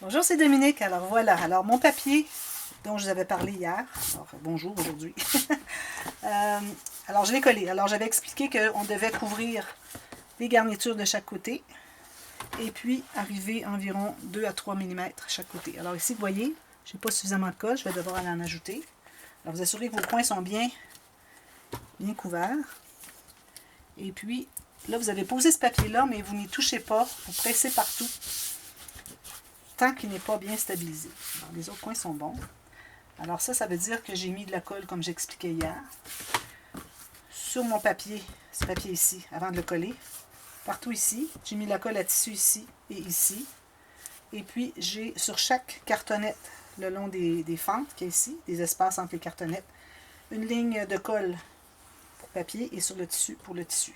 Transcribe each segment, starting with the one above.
Bonjour, c'est Dominique. Alors voilà, alors mon papier dont je vous avais parlé hier, alors bonjour aujourd'hui, alors je l'ai collé. Alors j'avais expliqué qu'on devait couvrir les garnitures de chaque côté et puis arriver environ 2 à 3 mm chaque côté. Alors ici, vous voyez, je n'ai pas suffisamment de colle, je vais devoir aller en ajouter. Alors vous assurez que vos coins sont bien couverts. Et puis là, vous avez posé ce papier-là, mais vous n'y touchez pas, vous pressez partout tant qu'il n'est pas bien stabilisé. Alors, les autres coins sont bons. Alors ça veut dire que j'ai mis de la colle, comme j'expliquais hier, sur mon papier, ce papier ici, avant de le coller. Partout ici, j'ai mis la colle à tissu ici et ici. Et puis, j'ai sur chaque cartonnette, le long des fentes qu'il y a ici, des espaces entre les cartonnettes, une ligne de colle pour papier et sur le tissu pour le tissu.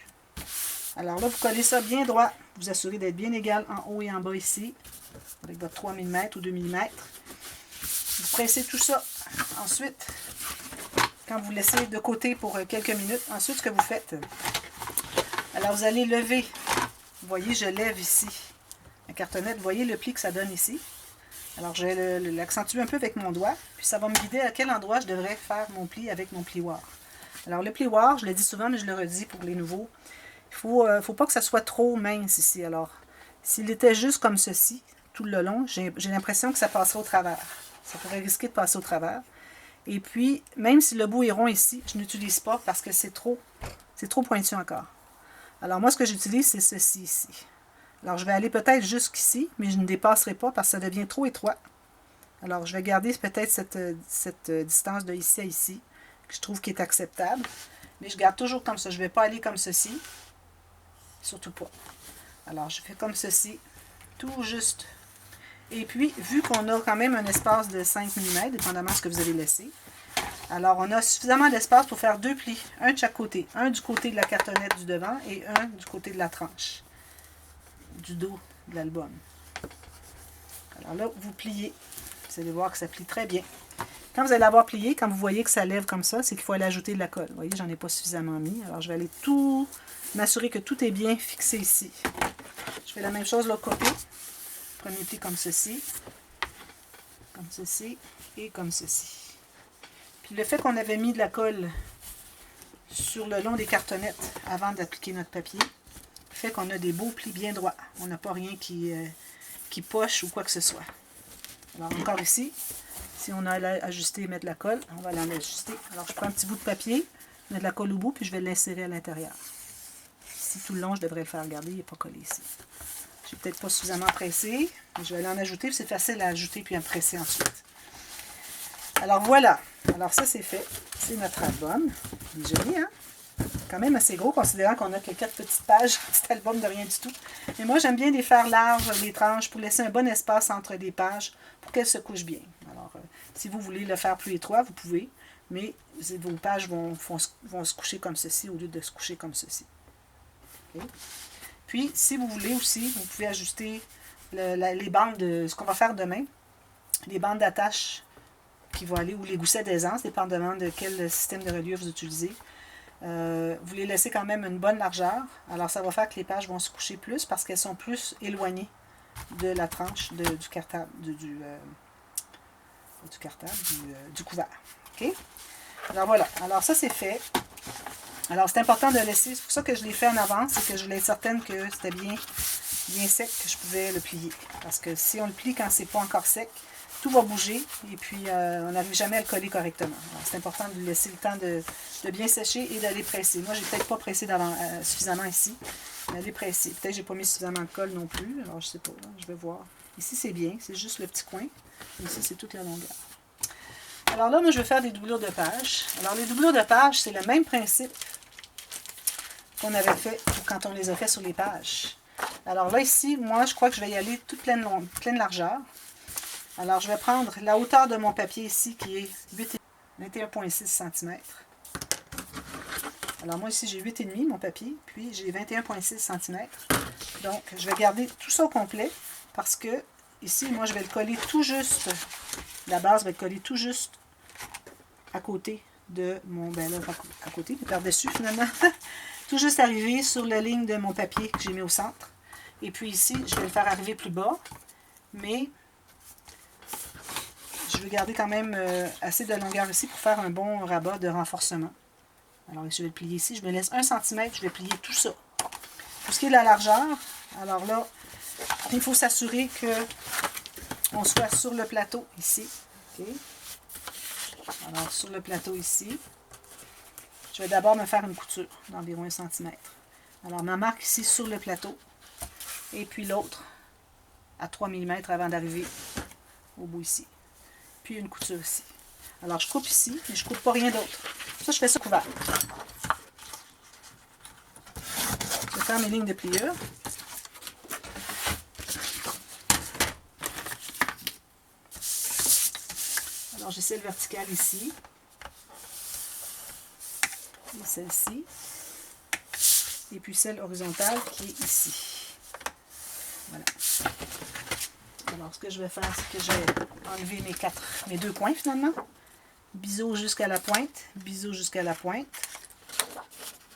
Alors là, vous collez ça bien droit. Vous assurez d'être bien égal en haut et en bas ici, avec votre 3 mm ou 2 mm. Vous pressez tout ça. Ensuite, quand vous laissez de côté pour quelques minutes, ensuite, ce que vous faites, alors vous allez lever. Vous voyez, je lève ici la cartonnette. Vous voyez le pli que ça donne ici. Alors, je vais l'accentuer un peu avec mon doigt, puis ça va me guider à quel endroit je devrais faire mon pli avec mon plioir. Alors, le plioir, je le dis souvent, mais je le redis pour les nouveaux, il ne faut pas que ça soit trop mince ici. Alors, s'il était juste comme ceci, tout le long, j'ai l'impression que ça passerait au travers. Ça pourrait risquer de passer au travers. Et puis, même si le bout est rond ici, je n'utilise pas parce que c'est trop pointu encore. Alors, moi, ce que j'utilise, c'est ceci ici. Alors, je vais aller peut-être jusqu'ici, mais je ne dépasserai pas parce que ça devient trop étroit. Alors, je vais garder peut-être cette distance de ici à ici, que je trouve qui est acceptable. Mais je garde toujours comme ça. Je ne vais pas aller comme ceci. Surtout pas. Alors, je fais comme ceci, tout juste. Et puis, vu qu'on a quand même un espace de 5 mm, dépendamment de ce que vous avez laissé, alors on a suffisamment d'espace pour faire deux plis, un de chaque côté. Un du côté de la cartonnette du devant et un du côté de la tranche, du dos de l'album. Alors là, vous pliez. Vous allez voir que ça plie très bien. Quand vous allez avoir plié, quand vous voyez que ça lève comme ça, c'est qu'il faut aller ajouter de la colle. Vous voyez, j'en ai pas suffisamment mis. Alors, je vais aller m'assurer que tout est bien fixé ici. Je fais la même chose de l'autre côté. Premier pli comme ceci et comme ceci. Puis le fait qu'on avait mis de la colle sur le long des cartonnettes avant d'appliquer notre papier, fait qu'on a des beaux plis bien droits. On n'a pas rien qui poche ou quoi que ce soit. Alors encore ici, si on a à ajuster et mettre de la colle, on va l'ajuster. Alors je prends un petit bout de papier, mettre de la colle au bout, puis je vais l'insérer à l'intérieur. Ici tout le long, je devrais le faire garder, il n'est pas collé ici. Je n'ai peut-être pas suffisamment pressé, mais je vais aller en ajouter, c'est facile à ajouter puis à presser ensuite. Alors voilà, alors ça c'est fait, c'est notre album. Il est joli, hein? Quand même assez gros, considérant qu'on n'a que 4 petites pages, petit album de rien du tout. Mais moi j'aime bien les faire larges, les tranches, pour laisser un bon espace entre les pages, pour qu'elles se couchent bien. Alors, si vous voulez le faire plus étroit, vous pouvez, mais vos pages vont se coucher comme ceci au lieu de se coucher comme ceci. Okay? Puis, si vous voulez aussi, vous pouvez ajuster les bandes de ce qu'on va faire demain, les bandes d'attache qui vont aller, ou les goussets d'aisance, dépendamment de quel système de reliure vous utilisez. Vous les laissez quand même une bonne largeur. Alors, ça va faire que les pages vont se coucher plus parce qu'elles sont plus éloignées de la tranche du cartable, du couvert. OK? Alors, voilà. Alors, ça, c'est fait. Alors, c'est important de laisser, c'est pour ça que je l'ai fait en avance, c'est que je voulais être certaine que c'était bien sec, que je pouvais le plier. Parce que si on le plie quand c'est pas encore sec, tout va bouger et puis on n'arrive jamais à le coller correctement. C'est important de laisser le temps de bien sécher et d'aller presser. Moi, j'ai peut-être pas pressé suffisamment ici, mais d'aller presser. Peut-être que j'ai pas mis suffisamment de colle non plus, alors je sais pas, là, je vais voir. Ici, c'est bien, c'est juste le petit coin. Ici, c'est toute la longueur. Alors là, moi, je vais faire des doublures de pages. Alors, les doublures de pages, c'est le même principe qu'on avait fait quand on les a fait sur les pages. Alors là, ici, moi, je crois que je vais y aller toute pleine largeur. Alors, je vais prendre la hauteur de mon papier ici, qui est 21,6 cm. Alors, moi, ici, j'ai 8,5 mon papier, puis j'ai 21,6 cm. Donc, je vais garder tout ça au complet, parce que, ici, moi, je vais le coller tout juste. La base va être collée tout juste à côté de mon... Ben là, à côté, par-dessus, finalement. Tout juste arrivé sur la ligne de mon papier que j'ai mis au centre. Et puis ici, je vais le faire arriver plus bas, mais je veux garder quand même assez de longueur ici pour faire un bon rabat de renforcement. Alors, je vais le plier ici. Je me laisse 1 cm. Je vais plier tout ça. Pour ce qui est de la largeur, alors là, il faut s'assurer qu'on soit sur le plateau ici. Okay. Alors, sur le plateau ici, je vais d'abord me faire une couture d'environ 1 cm. Alors, ma marque ici sur le plateau. Et puis l'autre à 3 mm avant d'arriver au bout ici. Puis une couture ici. Alors, je coupe ici, mais je ne coupe pas rien d'autre. Ça, je fais ça couvert. Je vais faire mes lignes de pliure. Alors, j'ai celle verticale ici. Et celle-ci. Et puis celle horizontale qui est ici. Voilà. Alors, ce que je vais faire, c'est que je vais enlever mes 2 coins finalement. Biseau jusqu'à la pointe, biseau jusqu'à la pointe.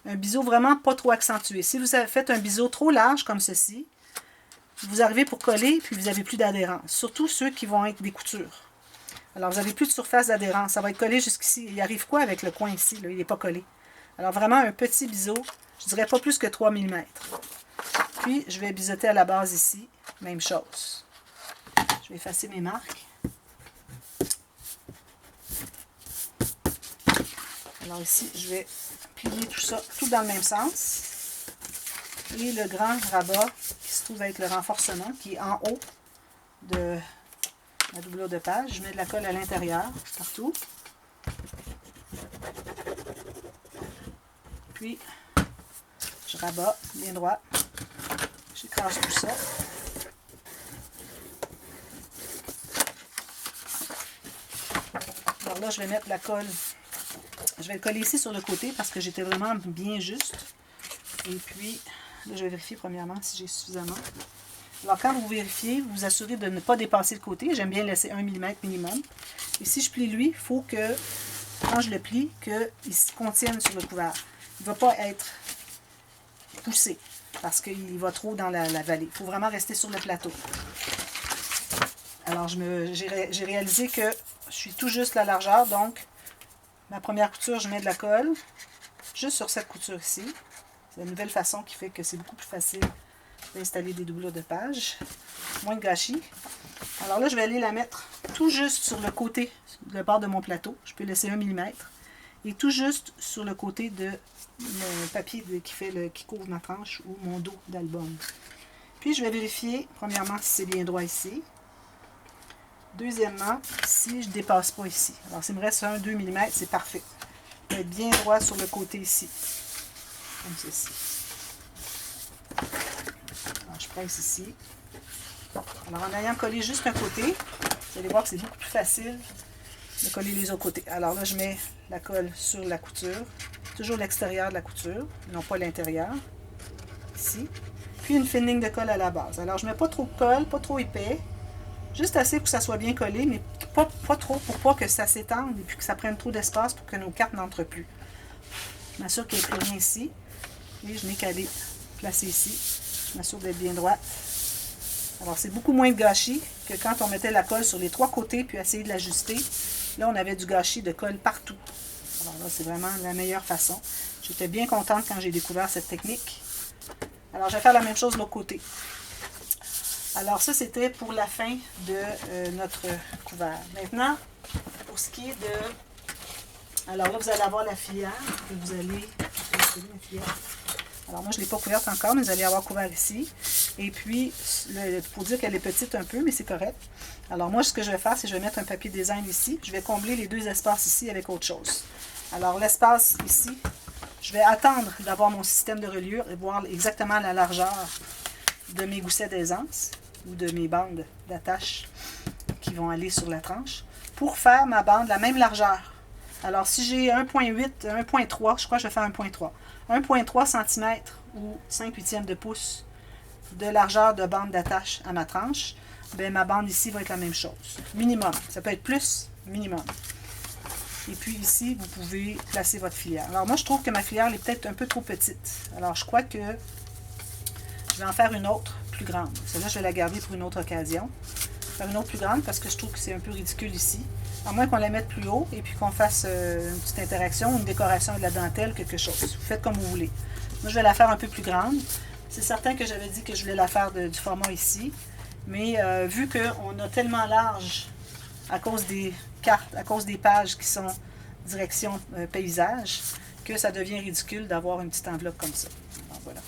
Un biseau vraiment pas trop accentué. Si vous avez fait un biseau trop large comme ceci, vous arrivez pour coller puis vous n'avez plus d'adhérence. Surtout ceux qui vont être des coutures. Alors, vous n'avez plus de surface d'adhérence. Ça va être collé jusqu'ici. Il arrive quoi avec le coin ici? Là? Il n'est pas collé. Alors, vraiment un petit biseau. Je dirais pas plus que 3 mm. Puis, je vais biseauter à la base ici. Même chose. Je vais effacer mes marques. Alors ici, je vais plier tout ça, tout dans le même sens. Et le grand rabat qui se trouve avec le renforcement, qui est en haut de la doublure de page. Je mets de la colle à l'intérieur, partout. Puis, je rabats bien droit. J'écrase tout ça. Alors là, je vais mettre la colle. Je vais le coller ici sur le côté parce que j'étais vraiment bien juste. Et puis, là, je vais vérifier premièrement si j'ai suffisamment. Alors, quand vous vérifiez, vous vous assurez de ne pas dépasser le côté. J'aime bien laisser 1 mm minimum. Et si je plie lui, il faut que, quand je le plie, qu'il se contienne sur le couvert. Il ne va pas être poussé parce qu'il va trop dans la vallée. Il faut vraiment rester sur le plateau. Alors, j'ai réalisé que je suis tout juste la largeur, donc ma première couture, je mets de la colle juste sur cette couture ici. C'est une nouvelle façon qui fait que c'est beaucoup plus facile d'installer des doublures de page. Moins de gâchis. Alors là, je vais aller la mettre tout juste sur le côté, le bord de mon plateau. Je peux laisser 1 mm. Et tout juste sur le côté de mon papier qui couvre ma tranche ou mon dos d'album. Puis je vais vérifier, premièrement, si c'est bien droit ici. Deuxièmement, si je ne dépasse pas ici. Alors, s'il me reste 1-2 mm, c'est parfait. Je vais être bien droit sur le côté ici. Comme ceci. Alors, je presse ici. Alors, en ayant collé juste un côté, vous allez voir que c'est beaucoup plus facile de coller les autres côtés. Alors là, je mets la colle sur la couture. Toujours l'extérieur de la couture, non pas l'intérieur. Ici. Puis une fine ligne de colle à la base. Alors, je ne mets pas trop de colle, pas trop épais. Juste assez pour que ça soit bien collé, mais pas trop pour pas que ça s'étende et puis que ça prenne trop d'espace pour que nos cartes n'entrent plus. Je m'assure qu'il n'y ait plus rien ici. Et je n'ai qu'à les placer ici. Je m'assure d'être bien droite. Alors, c'est beaucoup moins de gâchis que quand on mettait la colle sur les 3 côtés puis essayer de l'ajuster. Là, on avait du gâchis de colle partout. Alors là, c'est vraiment la meilleure façon. J'étais bien contente quand j'ai découvert cette technique. Alors, je vais faire la même chose de l'autre côté. Alors, ça, c'était pour la fin de notre couvert. Maintenant, pour ce qui est de... Alors là, vous allez avoir la filière. Et vous allez... Alors, moi, je ne l'ai pas couverte encore, mais vous allez avoir couvert ici. Et puis, pour dire qu'elle est petite un peu, mais c'est correct. Alors, moi, ce que je vais faire, c'est que je vais mettre un papier design ici. Je vais combler les 2 espaces ici avec autre chose. Alors, l'espace ici, je vais attendre d'avoir mon système de reliure et voir exactement la largeur de mes goussets d'aisance ou de mes bandes d'attache qui vont aller sur la tranche pour faire ma bande la même largeur. Alors, si j'ai 1.8, 1.3, je crois que je vais faire 1.3. 1.3 cm ou 5/8 de pouce de largeur de bande d'attache à ma tranche, bien, ma bande ici va être la même chose. Minimum. Ça peut être plus, minimum. Et puis ici, vous pouvez placer votre filière. Alors, moi, je trouve que ma filière elle est peut-être un peu trop petite. Alors, je crois que je vais en faire une autre plus grande. Celle-là, je vais la garder pour une autre occasion. faire une autre plus grande parce que je trouve que c'est un peu ridicule ici. À moins qu'on la mette plus haut et puis qu'on fasse une petite interaction, une décoration de la dentelle, quelque chose. Vous faites comme vous voulez. Moi, je vais la faire un peu plus grande. C'est certain que j'avais dit que je voulais la faire du format ici. Mais vu qu'on a tellement large à cause des cartes, à cause des pages qui sont direction paysage, que ça devient ridicule d'avoir une petite enveloppe comme ça. Alors, voilà.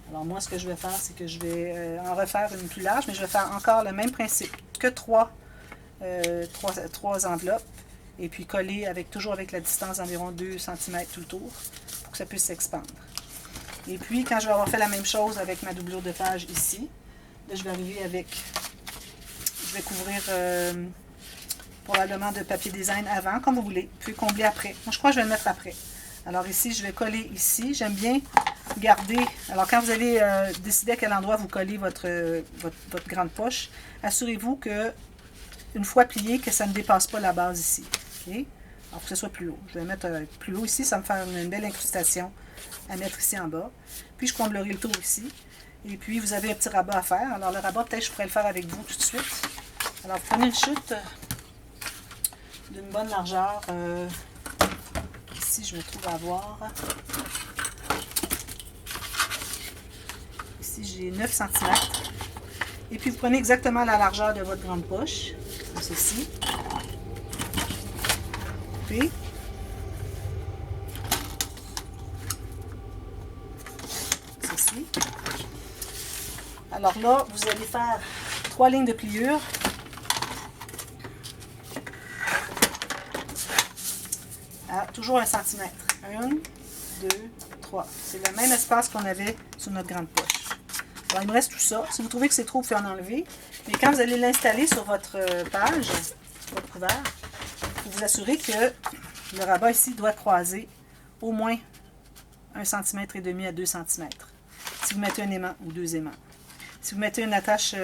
Alors moi, ce que je vais faire, c'est que je vais en refaire une plus large, mais je vais faire encore le même principe, que trois enveloppes, et puis coller toujours avec la distance d'environ 2 cm tout le tour, pour que ça puisse s'expandre. Et puis, quand je vais avoir fait la même chose avec ma doublure de page ici, là, je vais arriver avec, je vais couvrir probablement de papier design avant, comme vous voulez, puis combler après. Moi, je crois que je vais le mettre après. Alors ici, je vais coller ici. J'aime bien garder... Alors, quand vous allez décider à quel endroit vous collez votre grande poche, assurez-vous que, une fois plié, que ça ne dépasse pas la base ici. Okay? Alors, que ce soit plus haut. Je vais mettre plus haut ici. Ça va me faire une belle incrustation à mettre ici en bas. Puis, je comblerai le tour ici. Et puis, vous avez un petit rabat à faire. Alors, le rabat, peut-être, je pourrais le faire avec vous tout de suite. Alors, vous prenez une chute d'une bonne largeur. Ici, je me trouve à avoir. Ici, j'ai 9 cm. Et puis, vous prenez exactement la largeur de votre grande poche, comme ceci. Puis, ceci. Alors là, vous allez faire 3 lignes de pliure. À toujours 1 cm. 1, 2, 3. C'est le même espace qu'on avait sur notre grande poche. Alors, il me reste tout ça. Si vous trouvez que c'est trop, vous pouvez en enlever. Mais quand vous allez l'installer sur votre page, sur votre couvert, vous vous assurez que le rabat ici doit croiser au moins 1,5 cm à 2 cm. Si vous mettez un aimant ou 2 aimants. Si vous mettez une attache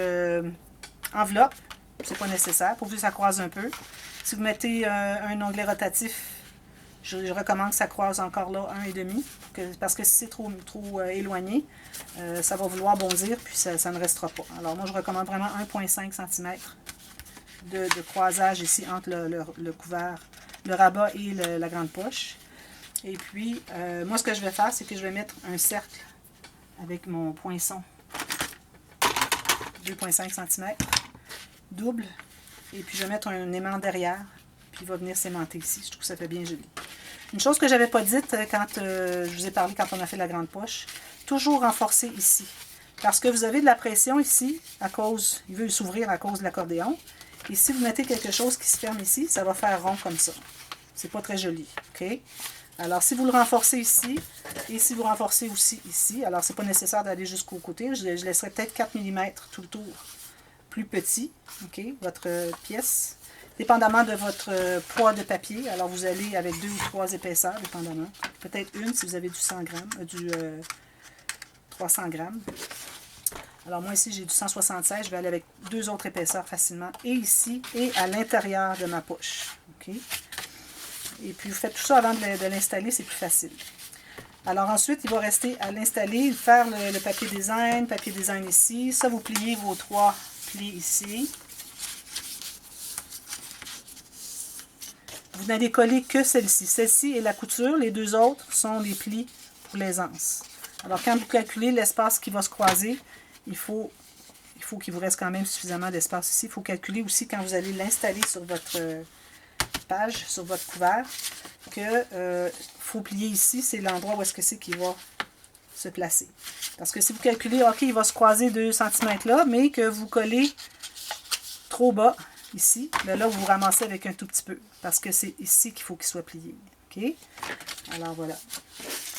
enveloppe, c'est pas nécessaire. Pourvu que ça croise un peu. Si vous mettez un onglet rotatif, je recommande que ça croise encore là 1,5, parce que si c'est trop éloigné, ça va vouloir bondir, puis ça ne restera pas. Alors moi, je recommande vraiment 1,5 cm de croisage ici entre le couvert, le rabat et la grande poche. Et puis, moi, ce que je vais faire, c'est que je vais mettre un cercle avec mon poinçon 2,5 cm, double, et puis je vais mettre un aimant derrière, puis il va venir s'aimanter ici. Je trouve que ça fait bien joli. Une chose que je n'avais pas dite quand je vous ai parlé quand on a fait la grande poche, toujours renforcer ici. Parce que vous avez de la pression ici, il veut s'ouvrir à cause de l'accordéon. Et si vous mettez quelque chose qui se ferme ici, ça va faire rond comme ça. C'est pas très joli. OK? Alors, si vous le renforcez ici, et si vous renforcez aussi ici, alors c'est pas nécessaire d'aller jusqu'au côté. Je laisserai peut-être 4 mm tout le tour plus petit, OK, votre pièce. Dépendamment de votre poids de papier, alors vous allez avec 2 ou 3 épaisseurs, dépendamment. Peut-être une si vous avez du 100 grammes, du 300 grammes. Alors moi ici j'ai du 176, je vais aller avec 2 autres épaisseurs facilement, et ici, et à l'intérieur de ma poche. OK? Et puis vous faites tout ça avant de l'installer, c'est plus facile. Alors ensuite, il va rester à l'installer, faire le papier design ici. Ça, vous pliez vos 3 plis ici. Vous n'allez coller que celle-ci. Celle-ci est la couture, les 2 autres sont les plis pour l'aisance. Alors quand vous calculez l'espace qui va se croiser, il faut qu'il vous reste quand même suffisamment d'espace ici. Il faut calculer aussi quand vous allez l'installer sur votre page, sur votre couvert, que faut plier ici, c'est l'endroit où est-ce que c'est qu'il va se placer. Parce que si vous calculez, OK, il va se croiser 2 cm là, mais que vous collez trop bas, ici, bien là, vous vous ramassez avec un tout petit peu, parce que c'est ici qu'il faut qu'il soit plié. OK? Alors, voilà.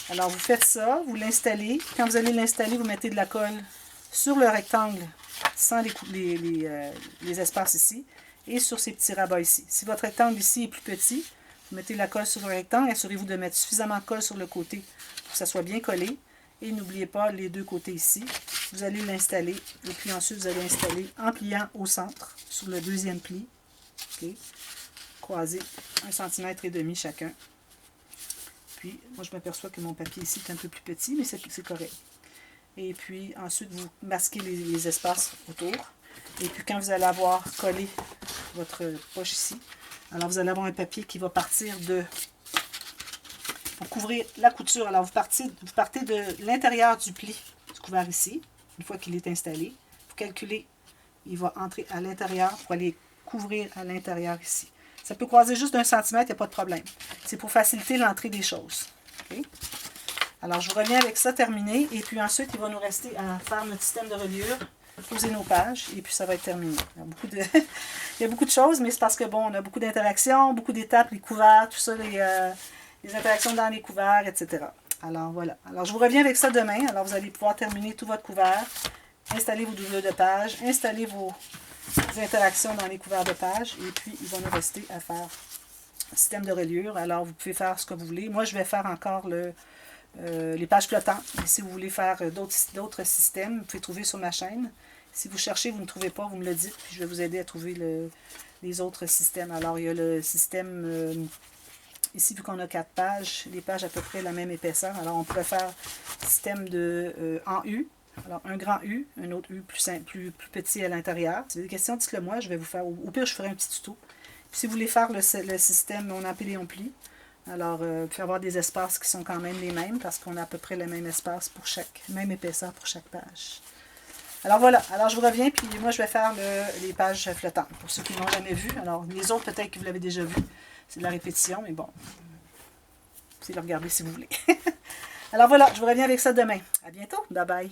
Alors, vous faites ça, vous l'installez. Quand vous allez l'installer, vous mettez de la colle sur le rectangle, sans les espaces ici, et sur ces petits rabats ici. Si votre rectangle ici est plus petit, vous mettez la colle sur le rectangle, assurez-vous de mettre suffisamment de colle sur le côté pour que ça soit bien collé. Et n'oubliez pas les 2 côtés ici. Vous allez l'installer. Et puis ensuite, vous allez installer en pliant au centre, sur le 2e pli. Okay. Croisez 1,5 cm chacun. Puis, moi, je m'aperçois que mon papier ici est un peu plus petit, mais c'est correct. Et puis, ensuite, vous masquez les espaces autour. Et puis quand vous allez avoir collé votre poche ici, alors vous allez avoir un papier qui va partir de... pour couvrir la couture. Alors vous partez de l'intérieur du pli du couvert ici, une fois qu'il est installé. Vous calculez, il va entrer à l'intérieur pour aller couvrir à l'intérieur ici. Ça peut croiser juste d'1 centimètre, il n'y a pas de problème. C'est pour faciliter l'entrée des choses. Okay? Alors, je vous reviens avec ça terminé. Et puis ensuite, il va nous rester à faire notre système de reliure, poser nos pages, et puis ça va être terminé. Il y a beaucoup de choses, mais c'est parce que, bon, on a beaucoup d'interactions, beaucoup d'étapes, les couverts, tout ça, les interactions dans les couverts, etc. Alors, voilà. Alors, je vous reviens avec ça demain. Alors, vous allez pouvoir terminer tout votre couvert, installer vos doublures de pages, installer vos interactions dans les couverts de pages, et puis il va nous rester à faire un système de reliure. Alors, vous pouvez faire ce que vous voulez. Moi, je vais faire encore les pages flottantes. Et si vous voulez faire d'autres systèmes, vous pouvez trouver sur ma chaîne. Si vous cherchez, vous ne trouvez pas, vous me le dites, puis je vais vous aider à trouver les autres systèmes. Alors, il y a le système, ici, vu qu'on a 4 pages, les pages à peu près la même épaisseur. Alors, on pourrait faire système en U. Alors, un grand U, un autre U plus petit à l'intérieur. Si vous avez des questions, dites-le moi, je vais vous faire. Au pire, je ferai un petit tuto. Puis, si vous voulez faire le système, on empile et on plie. Alors, vous pouvez avoir des espaces qui sont quand même les mêmes parce qu'on a à peu près le même espace pour même épaisseur pour chaque page. Alors voilà, alors je vous reviens, puis moi je vais faire les pages flottantes pour ceux qui ne l'ont jamais vu. Alors, les autres, peut-être que vous l'avez déjà vu. C'est de la répétition, mais bon, vous pouvez le regarder si vous voulez. Alors voilà, je vous reviens avec ça demain. À bientôt, bye bye.